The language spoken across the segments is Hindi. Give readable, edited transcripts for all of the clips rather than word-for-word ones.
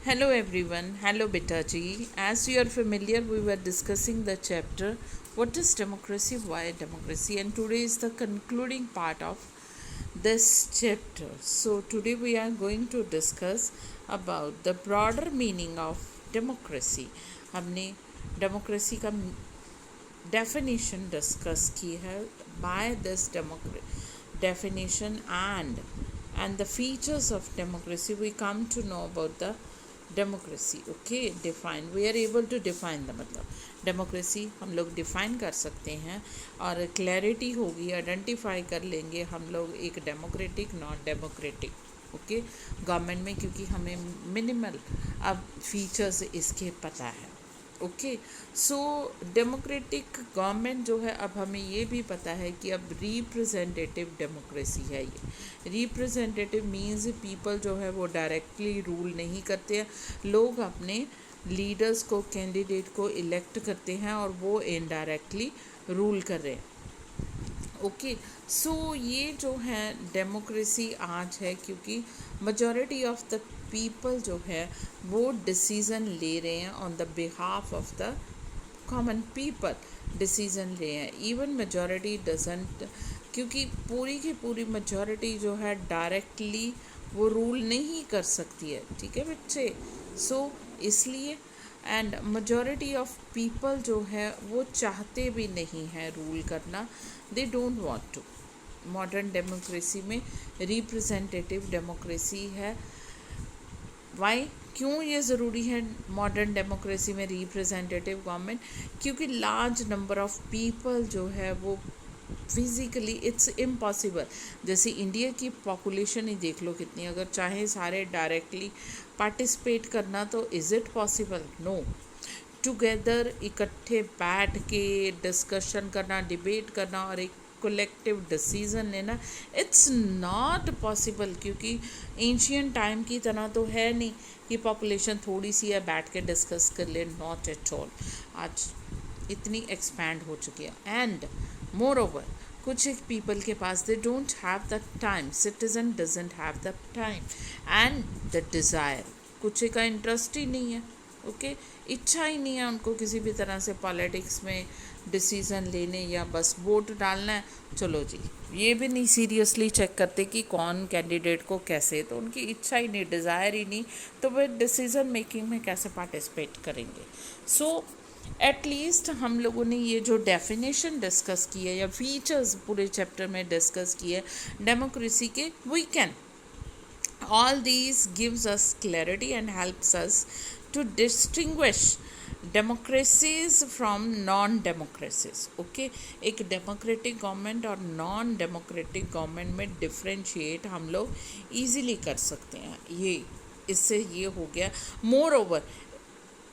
Hello everyone, hello Betaji. As you are familiar, we were discussing the chapter What is Democracy, Why Democracy, and today is the concluding part of this chapter. So, today we are going to discuss about the broader meaning of democracy. हमने democracy का definition discuss की है. By this definition and the features of democracy, we come to know about the democracy. Okay, define, we are able to define the मतलब डेमोक्रेसी हम लोग डिफाइन कर सकते हैं और क्लैरिटी होगी, आइडेंटिफाई कर लेंगे हम लोग एक democratic non democratic okay government में, क्योंकि हमें मिनिमल अब फीचर्स इसके पता है. ओके, सो डेमोक्रेटिक गवर्नमेंट जो है, अब हमें ये भी पता है कि अब रिप्रेजेंटेटिव डेमोक्रेसी है. ये रिप्रेजेंटेटिव मीन्स पीपल जो है वो डायरेक्टली रूल नहीं करते हैं, लोग अपने लीडर्स को, कैंडिडेट को इलेक्ट करते हैं और वो इनडायरेक्टली रूल कर रहे हैं. ओके, सो ये जो है डेमोक्रेसी आज है, क्योंकि मजॉरिटी ऑफ द पीपल जो है वो डिसीज़न ले रहे हैं on the behalf of the common people, decision ले रहे हैं. इवन मेजॉरिटी डजेंट, क्योंकि पूरी की पूरी मेजॉरिटी जो है डायरेक्टली वो रूल नहीं कर सकती है. ठीक है बच्चे, सो इसलिए एंड मेजॉरिटी ऑफ पीपल जो है वो चाहते भी नहीं है रूल करना, they don't want to. Modern democracy में रिप्रेजेंटेटिव डेमोक्रेसी है. वाई, क्यों ये ज़रूरी है मॉडर्न डेमोक्रेसी में रिप्रेजेंटेटिव गवर्नमेंट? क्योंकि लार्ज नंबर ऑफ पीपल जो है वो फिज़िकली इट्स इम्पॉसिबल. जैसे इंडिया की पॉपुलेशन ही देख लो कितनी, अगर चाहे सारे डायरेक्टली पार्टिसिपेट करना तो is it possible? No. Together इकट्ठे बैठ के डिस्कशन करना, डिबेट करना और एक कलेक्टिव डिसीज़न लेना, इट्स नॉट पॉसिबल. क्योंकि एंशियंट टाइम की तरह तो है नहीं कि पॉपुलेशन थोड़ी सी है बैठ के डिस्कस कर ले. Not at all. आज इतनी एक्सपैंड हो चुकी है. एंड मोर ओवर कुछ एक पीपल के पास they don't have the time, citizen doesn't have the time and the desire. कुछ का इंटरेस्ट ही नहीं है. ओके, इच्छा ही नहीं है उनको किसी भी तरह से पॉलिटिक्स में डिसीज़न लेने, या बस वोट डालना है, चलो जी. ये भी नहीं सीरियसली चेक करते कि कौन कैंडिडेट को कैसे, तो उनकी इच्छा ही नहीं, डिज़ायर ही नहीं, तो वे डिसीज़न मेकिंग में कैसे पार्टिसिपेट करेंगे? सो एटलीस्ट हम लोगों ने ये जो डेफिनेशन डिस्कस की है या फीचर्स पूरे चैप्टर में डिस्कस किए डेमोक्रेसी के, we can all these gives us clarity and helps us to distinguish democracies from non-democracies. okay, एक डेमोक्रेटिक गवर्नमेंट और नॉन डेमोक्रेटिक गवर्नमेंट में डिफ्रेंशिएट हम लोग ईजीली कर सकते हैं. ये इससे ये हो गया. मोर ओवर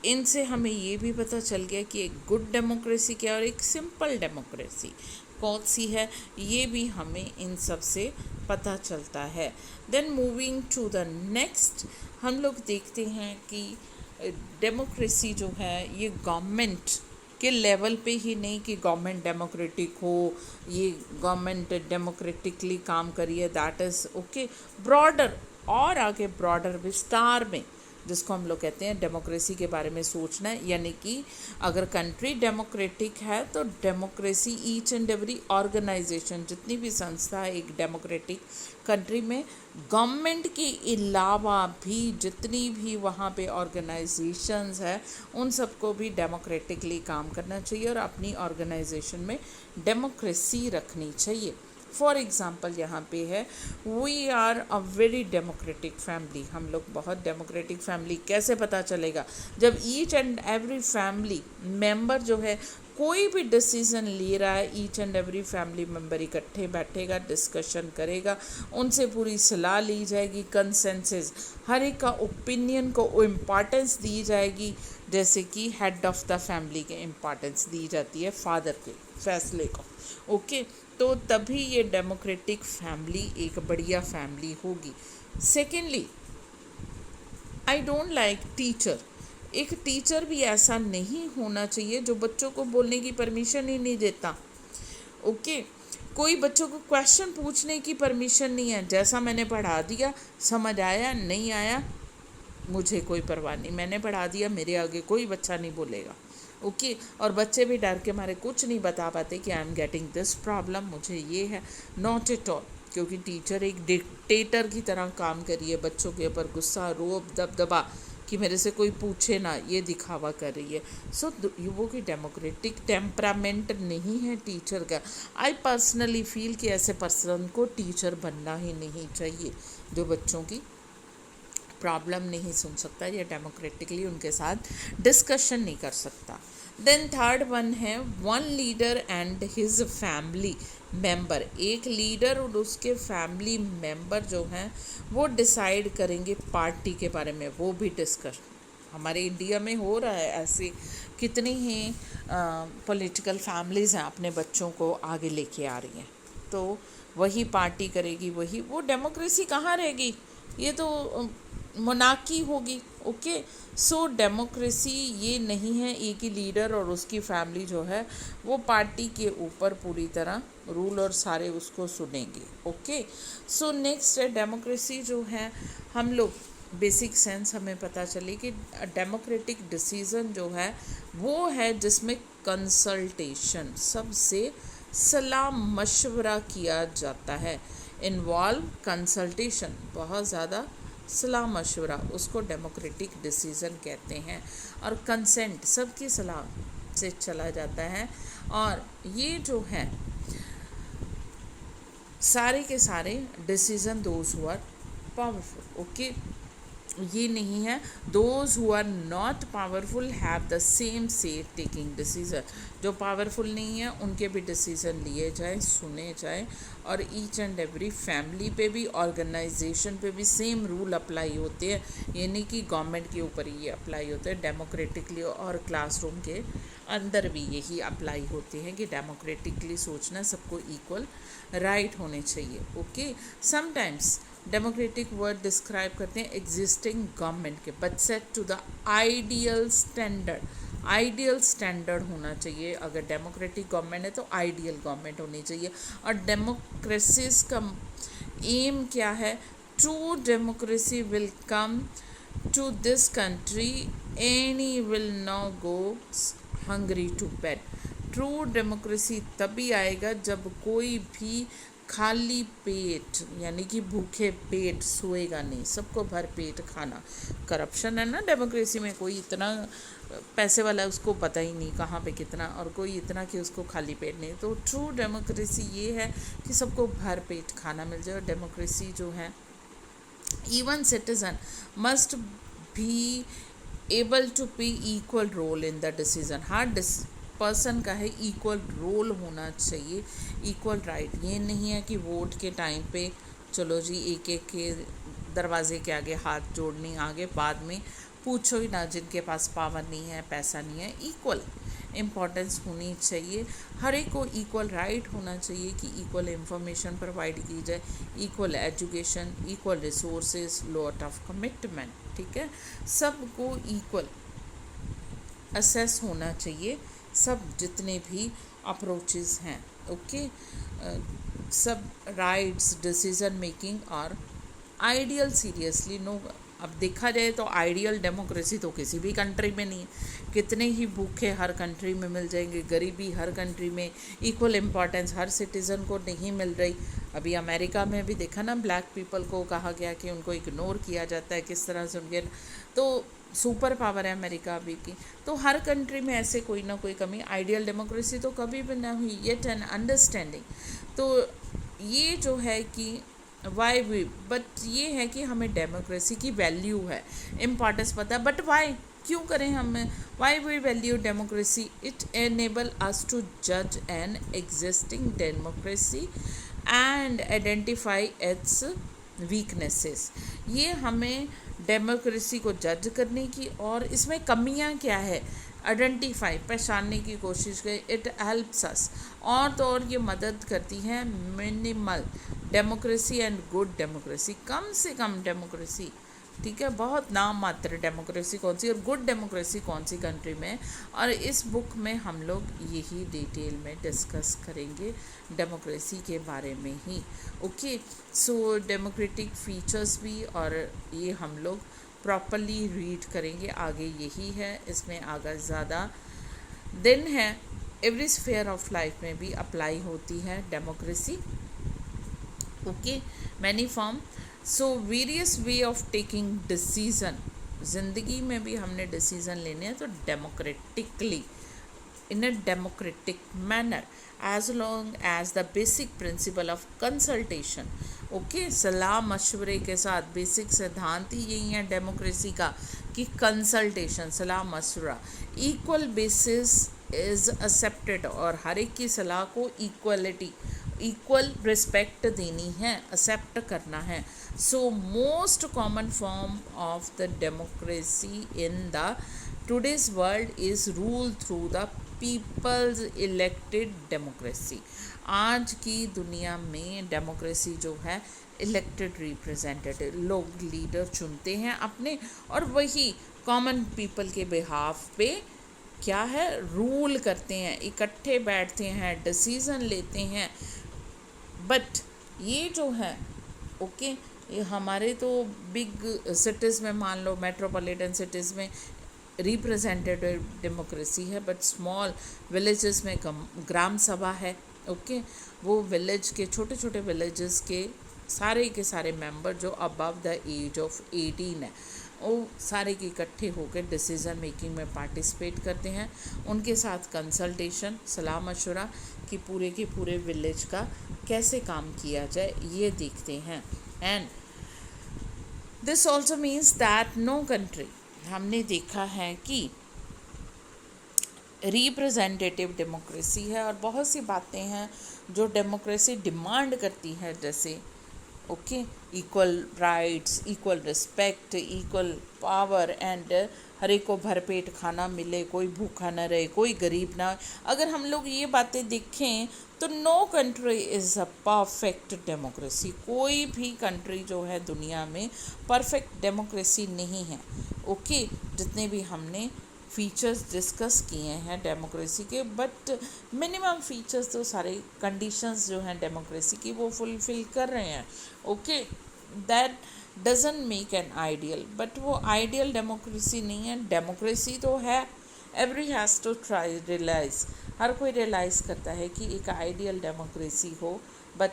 इनसे हमें ये भी पता चल गया कि एक गुड डेमोक्रेसी क्या और एक सिंपल डेमोक्रेसी कौन सी है, ये भी हमें इन सब से पता चलता है. Then moving to the next, हम लोग देखते हैं कि डेमोक्रेसी जो है ये गवर्नमेंट के लेवल पे ही नहीं कि गवर्नमेंट डेमोक्रेटिक हो, ये गवर्नमेंट डेमोक्रेटिकली काम करिए, दैट इज़ ओके. ब्रॉडर और आगे ब्रॉडर विस्तार में जिसको हम लोग कहते हैं डेमोक्रेसी के बारे में सोचना है, यानी कि अगर कंट्री डेमोक्रेटिक है तो democracy each and every organisation, जितनी भी संस्था है एक डेमोक्रेटिक कंट्री में, गवर्नमेंट के अलावा भी जितनी भी वहाँ पे ऑर्गेनाइजेशंस है उन सबको भी डेमोक्रेटिकली काम करना चाहिए और अपनी ऑर्गेनाइजेशन में डेमोक्रेसी रखनी चाहिए. फॉर एग्ज़ाम्पल यहाँ पे है we are a very democratic family. हम लोग बहुत डेमोक्रेटिक फैमिली. कैसे पता चलेगा? जब each and every family member जो है कोई भी डिसीज़न ले रहा है, each and every family member इकट्ठे बैठेगा, डिस्कशन करेगा, उनसे पूरी सलाह ली जाएगी, कंसेंसस, हर एक का ओपिनियन को इम्पॉर्टेंस दी जाएगी. जैसे कि हेड ऑफ द फैमिली के इम्पॉर्टेंस दी जाती है फादर के फैसले को. ओके, तो तभी ये डेमोक्रेटिक फैमिली एक बढ़िया फैमिली होगी. Secondly, I don't like teacher. एक टीचर भी ऐसा नहीं होना चाहिए जो बच्चों को बोलने की परमिशन ही नहीं देता. ओके, कोई बच्चों को क्वेश्चन पूछने की परमिशन नहीं है. जैसा मैंने पढ़ा दिया, समझ आया नहीं आया मुझे कोई परवाह नहीं, मैंने पढ़ा दिया, मेरे आगे कोई बच्चा नहीं बोलेगा। ओके और बच्चे भी डर के मारे कुछ नहीं बता पाते कि I am getting this problem, मुझे ये है। नॉट एट ऑल, क्योंकि टीचर एक डिक्टेटर की तरह काम करिए, बच्चों के ऊपर गुस्सा, रोब, दबदबा कि मेरे से कोई पूछे ना, ये दिखावा कर रही है। सो वो की डेमोक्रेटिक टेम्परामेंट नहीं है टीचर का। आई पर्सनली फील कि ऐसे पर्सन को टीचर बनना ही नहीं चाहिए, जो बच्चों की प्रॉब्लम नहीं सुन सकता या डेमोक्रेटिकली उनके साथ डिस्कशन नहीं कर सकता। देन थर्ड वन है one leader and his family member. एक लीडर और उसके फैमिली मेंबर जो हैं वो डिसाइड करेंगे पार्टी के बारे में, वो भी डिस्कस। हमारे इंडिया में हो रहा है ऐसे, कितनी ही पॉलिटिकल फैमिलीज़ हैं अपने बच्चों को आगे लेके आ रही हैं, तो वही पार्टी करेगी, वही, वो डेमोक्रेसी कहाँ रहेगी, ये तो मोनार्की होगी। ओके सो डेमोक्रेसी ये नहीं है एक ही लीडर और उसकी फैमिली जो है वो पार्टी के ऊपर पूरी तरह रूल और सारे उसको सुनेंगे। ओके सो नेक्स्ट है डेमोक्रेसी जो है, हम लोग बेसिक सेंस हमें पता चले कि डेमोक्रेटिक डिसीज़न जो है वो है जिसमें कंसल्टेशन, सबसे सलाह मशवरा किया जाता है। इन्वॉल्व कंसल्टेशन, बहुत ज़्यादा सलाह मशवरा, उसको डेमोक्रेटिक डिसीज़न कहते हैं। और कंसेंट, सबकी सलाह से चला जाता है। और ये जो है सारे के सारे decision those who are powerful. Okay ये नहीं है those who are not powerful have the same say taking decision. जो पावरफुल नहीं है उनके भी डिसीज़न लिए जाए, सुने जाए। और ईच एंड एवरी फैमिली पे भी, ऑर्गेनाइजेशन पे भी सेम रूल अप्लाई होते हैं, ये नहीं कि गवर्नमेंट के ऊपर ये अप्लाई होते हैं, डेमोक्रेटिकली। और क्लासरूम के अंदर भी यही अप्लाई होते हैं कि डेमोक्रेटिकली सोचना, सबको इक्वल राइट होने चाहिए। Okay sometimes democratic word describe करते हैं एग्जिस्टिंग गवर्नमेंट के, but set to the ideal standard. Ideal standard होना चाहिए। अगर डेमोक्रेटिक गवर्नमेंट है तो आइडियल गवर्नमेंट होनी चाहिए। और डेमोक्रेसीज का एम क्या है? True democracy will come to this country, any will no go hungry to bed. True democracy तभी आएगा जब कोई भी खाली पेट यानी कि भूखे पेट सोएगा नहीं, सबको भर पेट खाना। करप्शन है ना डेमोक्रेसी में, कोई इतना पैसे वाला है उसको पता ही नहीं कहाँ पे कितना, और कोई इतना कि उसको खाली पेट नहीं। तो ट्रू डेमोक्रेसी ये है कि सबको भर पेट खाना मिल जाए। और डेमोक्रेसी जो है, even citizen must be able to play equal role in the decision. हर पर्सन का है इक्वल रोल होना चाहिए, इक्वल राइट। ये नहीं है कि वोट के टाइम पे चलो जी एक एक के दरवाजे के आगे हाथ जोड़ने आगे, बाद में पूछो ही ना जिनके पास पावर नहीं है, पैसा नहीं है। इक्वल इम्पॉर्टेंस होनी चाहिए, हर एक को इक्वल राइट होना चाहिए कि इक्वल इंफॉर्मेशन प्रोवाइड की जाए, equal education, equal resources, lot of commitment. ठीक है, सबको इक्वल असेस होना चाहिए, सब जितने भी अप्रोचेस हैं। ओके सब राइट्स, डिसीजन मेकिंग और आइडियल सीरियसली नो। अब देखा जाए तो आइडियल डेमोक्रेसी तो किसी भी कंट्री में नहीं है। कितने ही भूखे हर कंट्री में मिल जाएंगे, गरीबी हर कंट्री में, इक्वल इम्पॉर्टेंस हर सिटीज़न को नहीं मिल रही। अभी अमेरिका में भी देखा ना, ब्लैक पीपल को कहा गया कि उनको इग्नोर किया जाता है, किस तरह से उनके, तो सुपर पावर है अमेरिका अभी की। तो हर कंट्री में ऐसे कोई ना कोई कमी, आइडियल डेमोक्रेसी तो कभी भी ना हुई। येट एन अंडरस्टैंडिंग, तो ये जो है कि वाई वी, बट ये है कि हमें डेमोक्रेसी की वैल्यू है, इम्पॉर्टेंस पता है, बट वाई, क्यों करें हमें, why we value democracy? It enable us to जज an existing democracy and identify its weaknesses. ये हमें डेमोक्रेसी को जज करने की और इसमें कमियां क्या है आइडेंटिफाई, पहचानने की कोशिश करें। इट हेल्प्स अस, और तो और ये मदद करती है minimal democracy and good democracy, कम से कम डेमोक्रेसी। ठीक है, बहुत नाम मात्र डेमोक्रेसी कौन सी और गुड डेमोक्रेसी कौन सी कंट्री में। और इस बुक में हम लोग यही डिटेल में डिस्कस करेंगे डेमोक्रेसी के बारे में ही। ओके सो डेमोक्रेटिक फीचर्स भी, और ये हम लोग प्रॉपरली रीड करेंगे। आगे यही है, इसमें आगे ज़्यादा दिन है। एवरी स्फेयर ऑफ लाइफ में भी अप्लाई होती है democracy. Okay, many form. So various way of taking decision, ज़िंदगी में भी हमने डिसीज़न लेने हैं तो democratically, in a democratic manner, as long as the basic principle of consultation, okay, सलाह मशवरे के साथ बेसिक सिद्धांत ही यही है डेमोक्रेसी का कि कंसल्टेशन, सलाह मशवरा, इक्वल बेसिस इज़ एक्सेप्टेड, और हर एक की सलाह को इक्वलिटी, इक्वल रिस्पेक्ट देनी है, एक्सेप्ट करना है। So most common form of the democracy in the today's world is rule through the people's elected democracy। आज की दुनिया में डेमोक्रेसी जो है इलेक्टेड रिप्रेजेंटेटिव, लोग लीडर चुनते हैं अपने, और वही कॉमन पीपल के बिहाफ पे क्या है, रूल करते हैं, इकट्ठे बैठते हैं, डिसीज़न लेते हैं। बट ये जो है, ओके, ये हमारे तो बिग सिटीज़ में, मान लो मेट्रोपॉलिटन सिटीज़ में रिप्रेजेंटेटिव डेमोक्रेसी है, बट स्मॉल विलेजेस में ग्राम सभा है। ओके, वो विलेज के, छोटे छोटे विलेजेस के सारे मेंबर जो अबव द एज ऑफ 18 है, वो सारे के इकट्ठे होकर डिसीज़न मेकिंग में पार्टिसिपेट करते हैं। उनके साथ कंसल्टेशन, सलाह मशवरा कि पूरे के पूरे विलेज का कैसे काम किया जाए, ये देखते हैं। And this also means that no country, हमने देखा है कि रिप्रेजेंटेटिव डेमोक्रेसी है, और बहुत सी बातें हैं जो डेमोक्रेसी डिमांड करती है, जैसे okay, equal rights, equal respect, equal power, and हर एक को भरपेट खाना मिले, कोई भूखा न रहे, कोई गरीब ना। अगर हम लोग ये बातें देखें तो no country is a perfect democracy. कोई भी कंट्री जो है दुनिया में परफेक्ट डेमोक्रेसी नहीं है। ओके, जितने भी हमने फीचर्स डिस्कस किए हैं डेमोक्रेसी के, बट मिनिमम फीचर्स तो सारे कंडीशंस जो हैं डेमोक्रेसी की वो फुलफिल कर रहे हैं। Okay, that doesn't make an ideal, but वो आइडियल डेमोक्रेसी नहीं है। डेमोक्रेसी तो है, every has to try realise, हर कोई रियलाइज़ करता है कि एक आइडियल डेमोक्रेसी हो, बट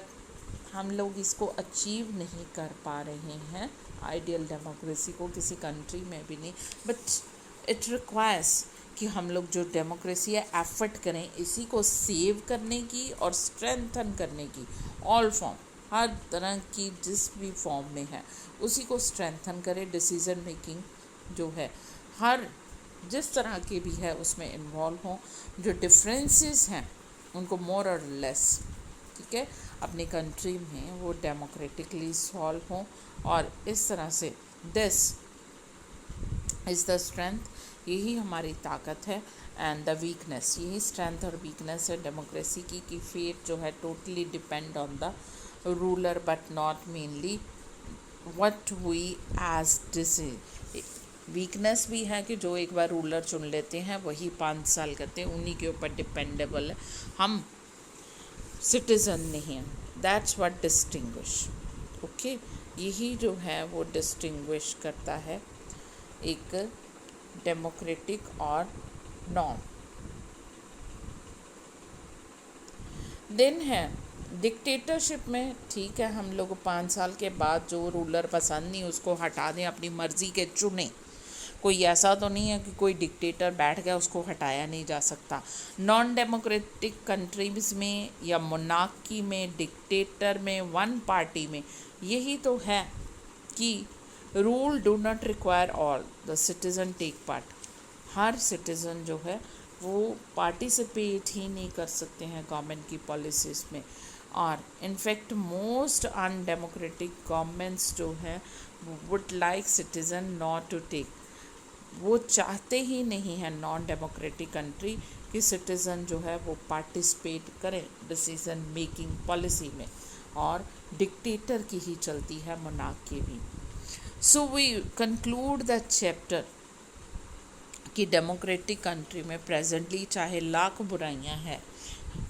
हम लोग इसको अचीव नहीं कर पा रहे हैं, आइडियल डेमोक्रेसी को किसी कंट्री में भी नहीं। बट इट रिक्वायर्स कि हम लोग जो डेमोक्रेसी है एफर्ट करें इसी को सेव करने की और स्ट्रेंथन करने की। ऑल फॉर्म, हर तरह की जिस भी फॉर्म में है उसी को स्ट्रेंथन करें। डिसीज़न मेकिंग जो है हर जिस तरह के भी है उसमें इन्वॉल्व हों, जो डिफरेंसेस हैं उनको मोर और लेस, ठीक है, अपनी कंट्री में वो डेमोक्रेटिकली सॉल्व हों, और इस तरह से दिस इज़ द स्ट्रेंथ, यही हमारी ताकत है, एंड द वीकनेस, यही स्ट्रेंथ और वीकनेस है डेमोक्रेसी की, कि फेट जो है totally depend on the ruler but not mainly what we as decide. Weakness भी है कि जो एक बार रूलर चुन लेते हैं वही 5 साल करते हैं, उन्हीं के ऊपर डिपेंडेबल है, हम सिटीज़न नहीं हैं। दैट्स व्हाट डिस्टिंग्विश, ओके, यही जो है वो डिस्टिंग्विश करता है एक डेमोक्रेटिक और नॉन। देन है डिक्टेटरशिप में, ठीक है, हम लोग 5 साल के बाद जो रूलर पसंद नहीं उसको हटा दें, अपनी मर्ज़ी के चुने। कोई ऐसा तो नहीं है कि कोई डिक्टेटर बैठ गया उसको हटाया नहीं जा सकता। नॉन डेमोक्रेटिक कंट्रीज़ में या मोनार्की में, डिक्टेटर में, वन पार्टी में यही तो है कि rule do not require all the citizen take part. हर सिटीज़न जो है वो पार्टिसिपेट ही नहीं कर सकते हैं गवर्नमेंट की पॉलिसीज़ में, और इनफैक्ट मोस्ट अनडेमोक्रेटिक गवर्नमेंट्स जो है would like citizen not to take, वो चाहते ही नहीं है नॉन डेमोक्रेटिक कंट्री कि सिटीज़न जो है वो पार्टिसिपेट करें डिसीज़न मेकिंग पॉलिसी में, और डिक्टेटर की ही चलती है मोनार्की भी। So we conclude the chapter कि डेमोक्रेटिक कंट्री में प्रेजेंटली चाहे लाख बुराइयां हैं,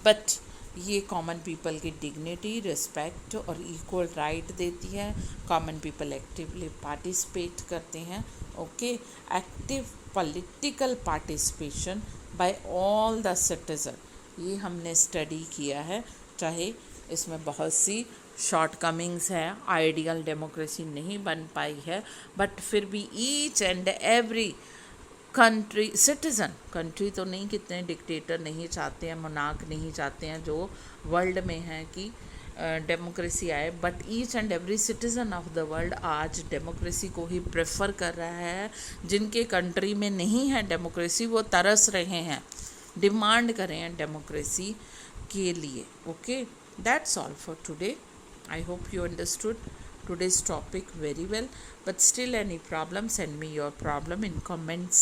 बट ये कॉमन पीपल की डिग्निटी, रिस्पेक्ट और इक्वल राइट देती है। कॉमन पीपल एक्टिवली पार्टिसिपेट करते हैं। Okay, active political participation by all the citizen, ये हमने स्टडी किया है। चाहे इसमें बहुत सी शॉर्टकमिंग्स है, आइडियल डेमोक्रेसी नहीं बन पाई है, बट फिर भी each and every country citizen, country तो नहीं, कितने डिक्टेटर नहीं चाहते हैं, मोनार्क नहीं चाहते हैं जो वर्ल्ड में हैं कि डेमोक्रेसी आए, but each and every citizen of the world आज डेमोक्रेसी को ही प्रेफर कर रहा है। जिनके कंट्री में नहीं है डेमोक्रेसी वो तरस रहे हैं, डिमांड कर रहे हैं डेमोक्रेसी के लिए। Okay, that's all for today. I hope you understood today's topic very well, but still any problem, send me your problem in comments